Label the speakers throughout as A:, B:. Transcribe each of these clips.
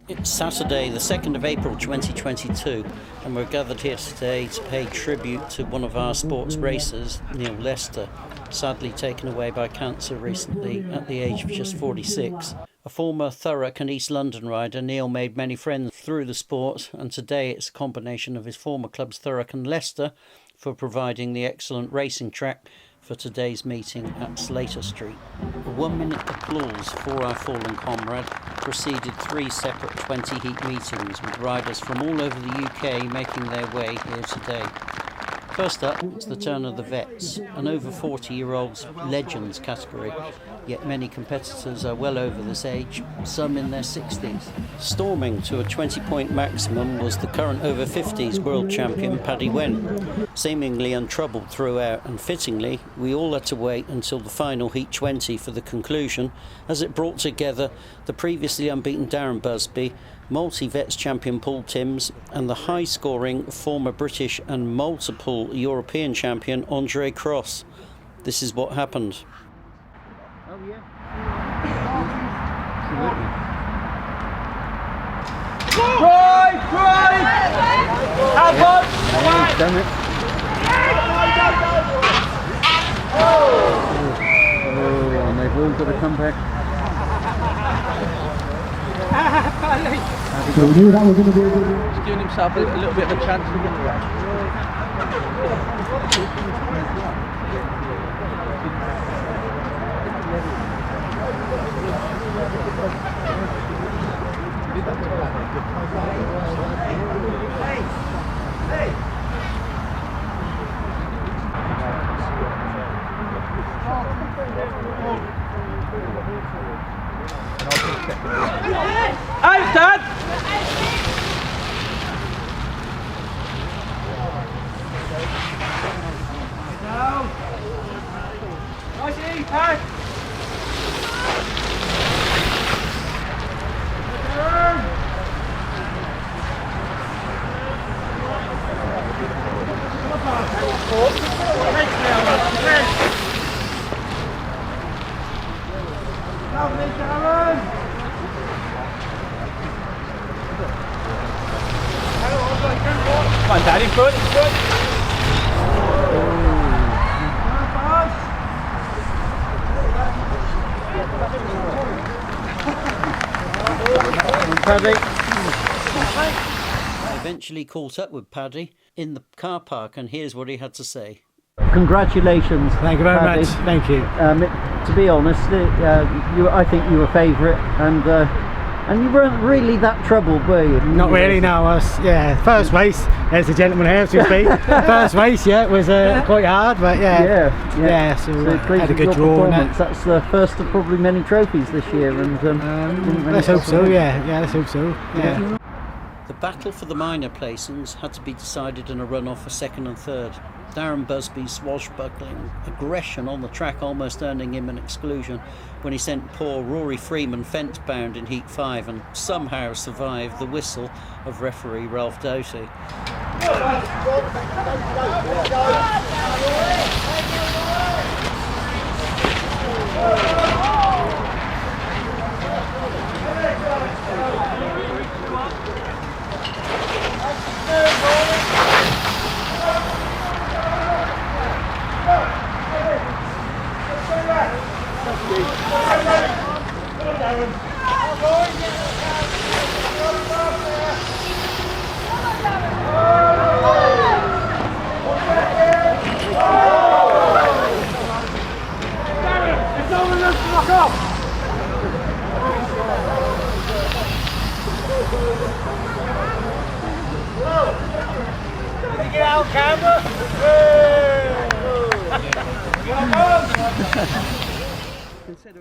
A: It's Saturday, the 2nd of April 2022, and we're gathered here today to pay tribute to one of our sports racers, Neil Lester, sadly taken away by cancer recently at the age of just 46. A former Thurrock and East London rider, Neil made many friends through the sport, and today it's a combination of his former clubs Thurrock and Leicester for providing the excellent racing track for today's meeting at Slater Street. A 1-minute applause for our fallen comrade preceded 3 separate 20-heat meetings with riders from all over the UK making their way here today. First up, it's the turn of the vets, an over 40-year-olds legends category, yet many competitors are well over this age, some in their 60s. Storming to a 20-point maximum was the current over 50s world champion Paddy Wen, seemingly untroubled throughout, and fittingly, we all had to wait until the final Heat 20 for the conclusion, as it brought together the previously unbeaten Darren Busby, multi-vets champion Paul Timms, and the high-scoring former British and multiple European champion Andre Cross. This is what happened.
B: Oh yeah. Try! Have on!
A: He's done it. Oh, and they've all got to come back.
C: So we knew that was going to be a good one.
B: He's giving himself a little bit of a chance to get back. Out, Dad! Nice eat, Pat! Lovely, Darren! Come on, Daddy, good, good.
A: Paddy. I eventually caught up with Paddy in the car park, and here's what he had to say. Congratulations.
C: Thank you very
A: Paddy.
C: much. Thank you.
A: To be honest, I think you were favourite, and you weren't really that troubled, were you?
C: Not really, no. First race, there's a gentleman here, so to speak. First race, it was quite hard, but so had a good draw. And
A: that's the first of probably many trophies this year, and
C: let's hope so. Let's hope so. Yeah.
A: The battle for the minor placings had to be decided in a runoff for second and third. Darren Busby's swashbuckling aggression on the track almost earning him an exclusion when he sent poor Rory Freeman fence-bound in Heat 5 and somehow survived the whistle of referee Ralph Doty.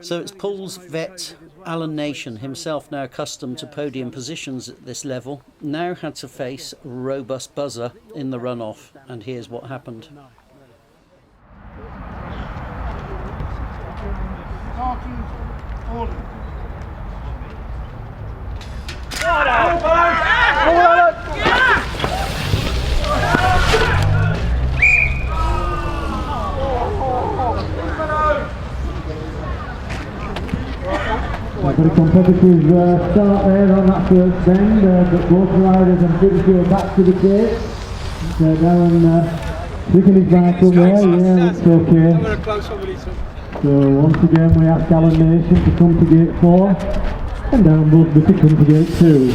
A: So it's Paul's vet, Alan Nation, himself now accustomed to podium positions at this level, now had to face a robust buzzer in the runoff, and here's what happened.
D: But a competitive start there on that first bend, but both riders and Bigfield back to the gate. Darren picking his back up there, yeah, looks okay. So once again we ask Alan Nation to come to gate 4 and Darren Busby to come to gate 2.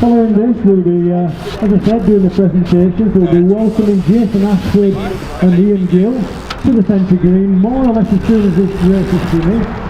D: Following this we'll be, as I said, doing the presentations. We'll be welcoming Jason Ashford and Ian Gill to the centre green, more or less as soon as this race is finished.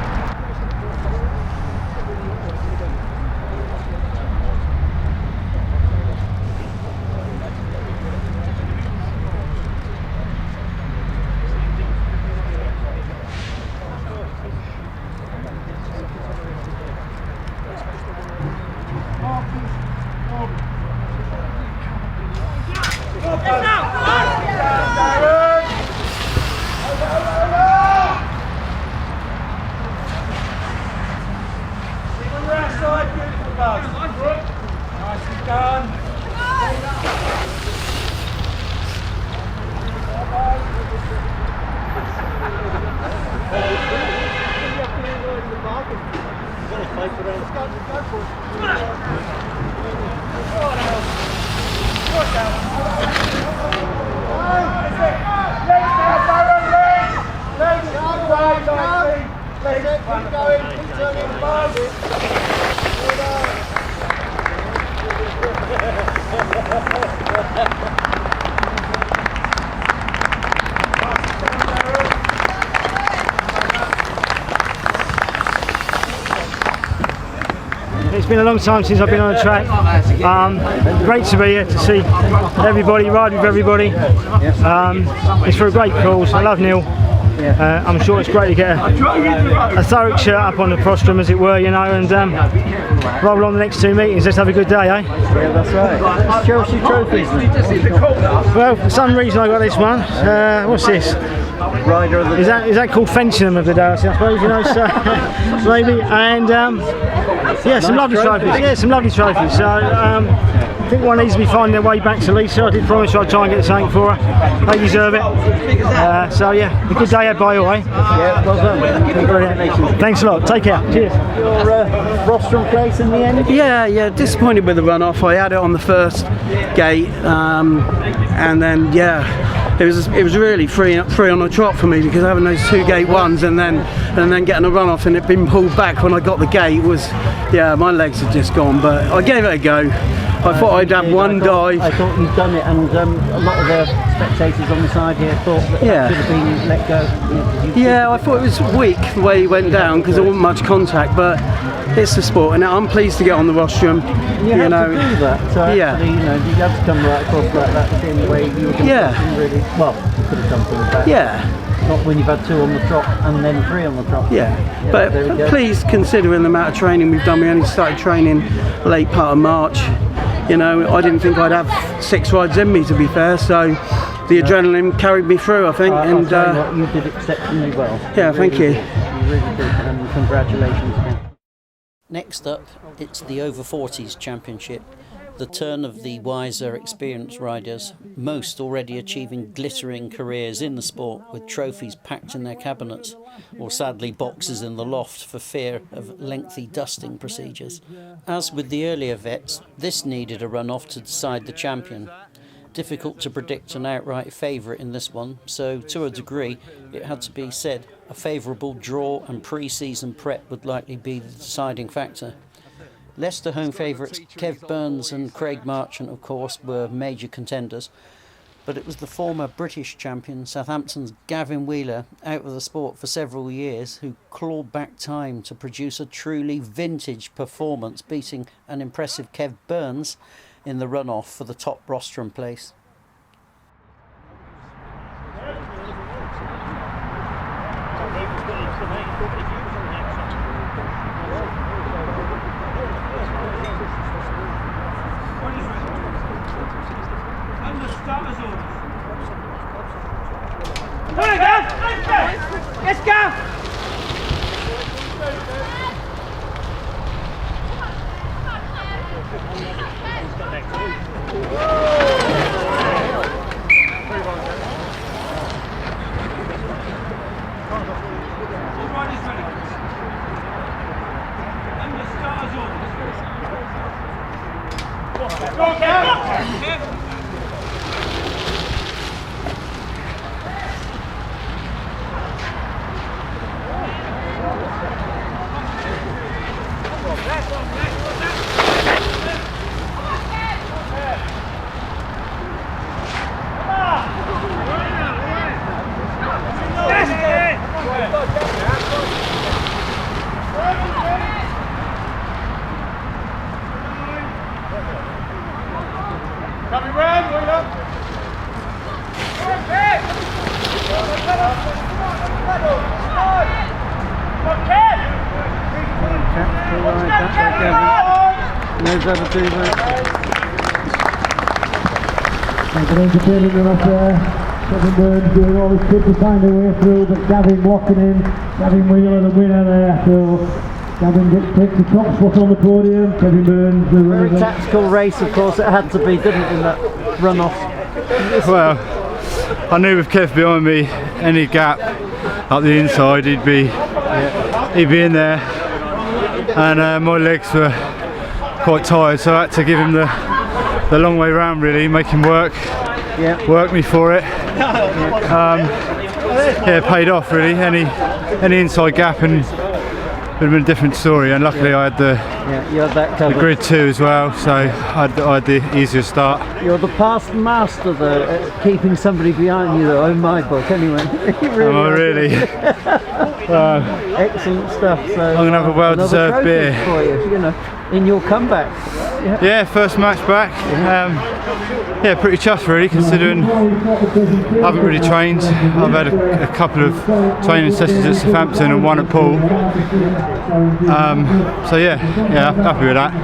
C: It's been a long time since I've been on a track. Great to be here to see everybody, ride with everybody. It's for a great cause. I love Neil. I'm sure it's great to get a thorough shirt up on the rostrum, as it were, you know, and roll on the next 2 meetings. Let's have a good day, eh?
D: Yeah, that's right. Chelsea trophies.
C: Well, for some reason I got this one. What's this?
D: Rider of the
C: Is that called Fencing of the day, I suppose, you know, so maybe, and yeah, some lovely trophies. Yeah, some lovely trophies. So I think one needs to be finding their way back to Lisa. I did promise I'd try and get something for her. They deserve it. So yeah, a good day ahead by all, eh?
D: Yeah, well done.
C: Brilliant. Thanks a lot. Take care. Cheers.
D: Your rostrum place in the end?
E: Yeah, disappointed with the runoff. I had it on the first gate, and then it was really free on the trot for me, because having those 2 gate ones and then getting a runoff and it being pulled back when I got the gate was, my legs had just gone. But I gave it a go. I thought I'd have one dive.
D: I thought you'd done it, and a lot of the spectators on the side here thought that should have been let go.
E: Yeah, I thought it was weak the way he went down, because there wasn't much contact, but it's the sport, and I'm pleased to get on the rostrum.
D: You had to do that. So actually, you had to come right across like that the same way you were going to really. Well, you could have done things back.
E: Yeah.
D: Not when you've had 2 on the trot and then 3 on the trot.
E: Yeah, but please, considering the amount of training we've done, we only started training late part of March. You know, I didn't think I'd have 6 rides in me, to be fair, so the adrenaline carried me through, I think.
D: And you did exceptionally well.
E: Yeah, thank you.
D: You really did, and congratulations again.
A: Next up, it's the Over 40s Championship, the turn of the wiser, experienced riders, most already achieving glittering careers in the sport with trophies packed in their cabinets, or sadly boxes in the loft for fear of lengthy dusting procedures. As with the earlier vets, this needed a runoff to decide the champion. Difficult to predict an outright favourite in this one, so to a degree it had to be said a favourable draw and pre-season prep would likely be the deciding factor. Leicester home favourites Kev Burns and Craig Marchant, of course, were major contenders, but it was the former British champion, Southampton's Gavin Wheeler, out of the sport for several years, who clawed back time to produce a truly vintage performance, beating an impressive Kev Burns in the runoff for the top rostrum place.
B: Let's go!
D: Good entertainment run off there. Kevin Burns doing all his good to find a way through, but Gavin locking in. Gavin Wheeler the winner there. So Gavin takes the top spot on the podium. Kevin Burns the
A: Very
D: winner.
A: tactical race, of course, it had to be, didn't it, in that runoff?
F: Well, I knew with Kev behind me, any gap up the inside, he'd be in there, and my legs were quite tired, so I had to give him the long way round, really, make him work me for it. Yeah, paid off really. Any inside gap and would have been a different story, and luckily I had
A: You had that
F: the
A: covered.
F: grid too as well, so I had the easier start.
A: You're the past master, though, at keeping somebody behind you, though, in my book, anyway. You really
F: Am I
A: are.
F: really?
A: Excellent stuff. So
F: I'm gonna have a well-deserved
A: another trophy
F: beer.
A: for you, you know, in your comeback.
F: Yeah, first match back. Yeah, pretty chuffed really, considering I haven't really trained. I've had a couple of training sessions at Southampton and one at Poole. So yeah, happy with that.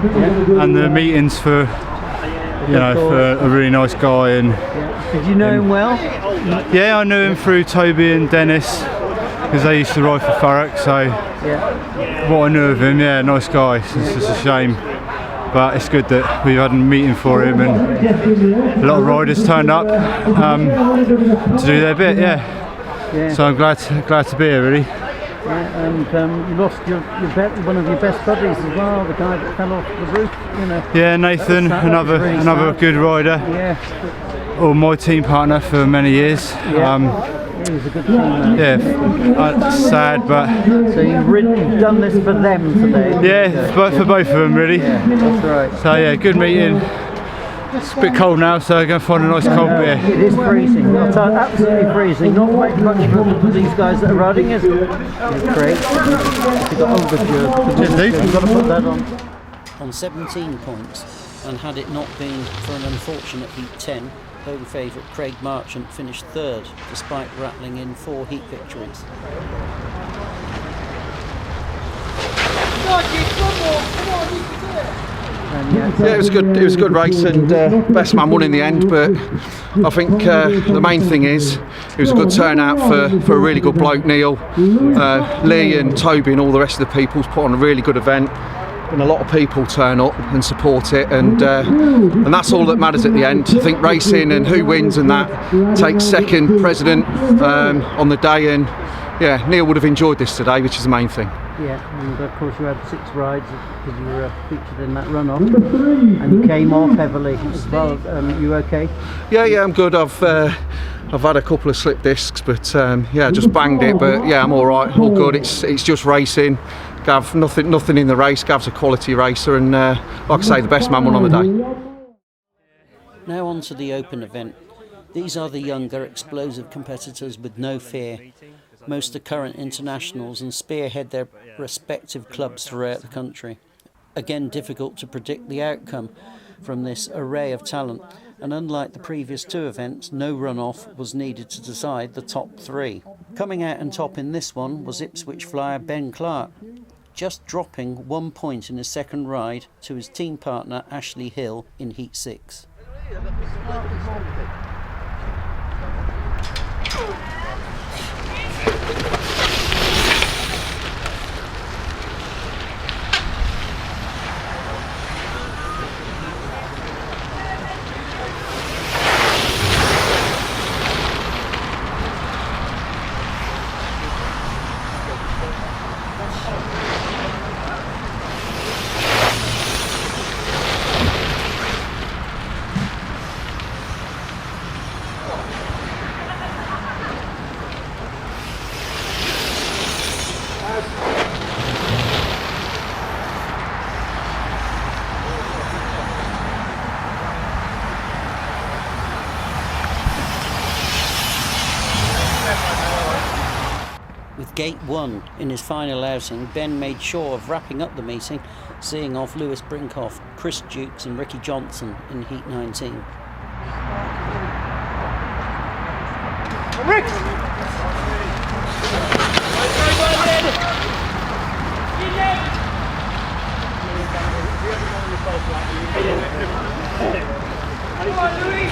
F: And the meetings for a really nice guy. And
A: Did you know him well?
F: yeah, I knew him through Toby and Dennis because they used to ride for Thurrock. So what I knew of him, yeah, nice guy. It's just a shame. But it's good that we've had a meeting for him, and a lot of riders turned up to do their bit. Yeah. So I'm glad to be here, really.
A: Yeah, and you lost one of your best buddies as well, the guy that fell off the roof, you know.
F: Yeah, Nathan,
A: That was really
F: another
A: sad.
F: good rider.
A: Yeah,
F: Or my team partner for many years.
A: he was a good teammate.
F: Yeah, sad, but
A: So you've done this for them today?
F: yeah, but for both of them really.
A: Yeah, that's right.
F: So yeah, good meeting. It's a bit cold now, so I'm going to find a nice cold beer.
A: It is freezing, absolutely freezing. Not much for these guys that are riding, is it? It's great. You've got older
F: Cheers, Steve.
A: You've got to put that on.
G: On 17 points, and had it not been for an unfortunate heat 10, home favourite Craig Marchant finished third despite rattling in 4 heat victories.
E: Yeah, it was good. It was a good race, and best man won in the end. But I think the main thing is it was a good turnout for a really good bloke, Neil, Lee, and Toby, and all the rest of the people's put on a really good event. And a lot of people turn up and support it, and that's all that matters at the end. I think racing and who wins and that takes second precedent on the day. And yeah, Neil would have enjoyed this today, which is the main thing.
A: Yeah, and of course you had 6 rides because you were featured in that runoff, and you came off heavily as well. You okay?
E: Yeah, I'm good. I've had a couple of slip discs, but just banged it. But yeah, I'm all right, all good. It's just racing. Gav, nothing in the race. Gav's a quality racer, and like I say, the best man won on the day.
G: Now on to the open event. These are the younger, explosive competitors with no fear. Most are current internationals and spearhead their respective clubs throughout the country. Again, difficult to predict the outcome from this array of talent, and unlike the previous 2 events, no runoff was needed to decide the top 3. Coming out on top in this one was Ipswich flyer Ben Clark, just dropping 1 point in his second ride to his team partner Ashley Hill in Heat 6.
A: With Gate 1 in his final outing, Ben made sure of wrapping up the meeting, seeing off Lewis Brinkoff, Chris Dukes and Ricky Johnson in Heat 19.
B: Rick! Come on, Louis!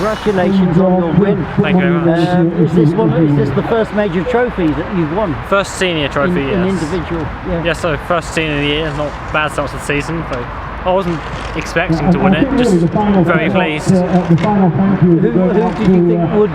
A: Congratulations on your win.
H: Thank you very much.
A: Is this the first major trophy that you've won?
H: First senior trophy,
A: in
H: yes.
A: individual, yeah.
H: Yes, so first senior of the year, not bad start to the season. So I wasn't expecting to win it, just very pleased.
A: Who did you think would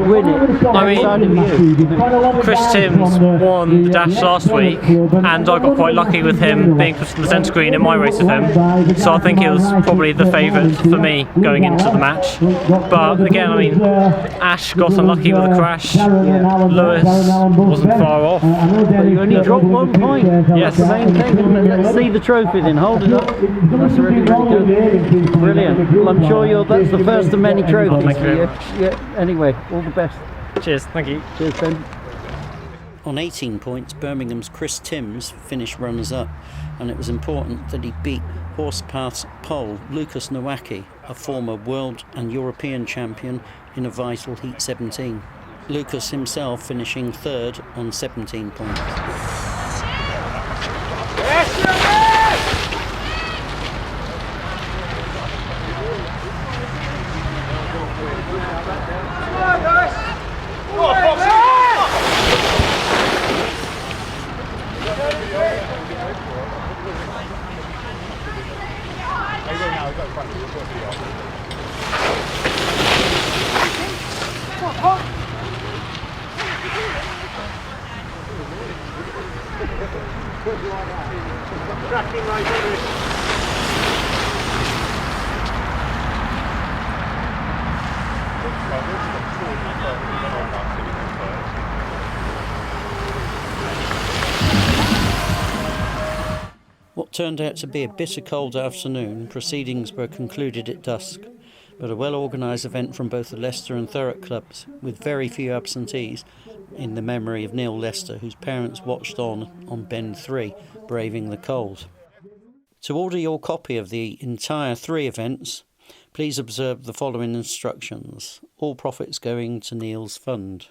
A: win it?
H: I mean,
A: outside of you?
H: Chris Timms won the dash last week, and I got quite lucky with him being put on the centre screen in my race with him. So I think he was probably the favourite for me going into the match. But again, I mean, Ash got unlucky with a crash. Lewis wasn't far off.
A: But you only dropped 1 point.
H: Yes.
A: That's the main thing. Let's see the trophy then. Hold it up. That's really, really good. Brilliant. Well, I'm sure that's the first of many trophies
H: thank you
A: for
H: very
A: you.
H: much.
A: Yeah. Anyway, all the best.
H: Cheers, thank you.
A: Cheers, Ben.
G: On 18 points, Birmingham's Chris Timms finished runners-up, and it was important that he beat horsepath pole Lucas Nowacki, a former world and European champion in a vital Heat 17. Lucas himself finishing third on 17 points. What turned out to be a bitter cold afternoon, proceedings were concluded at dusk, but a well-organised event from both the Leicester and Thurrock clubs, with very few absentees, in the memory of Neil Lester, whose parents watched on Bend 3, braving the cold. To order your copy of the entire 3 events, please observe the following instructions. All profits going to Neil's fund.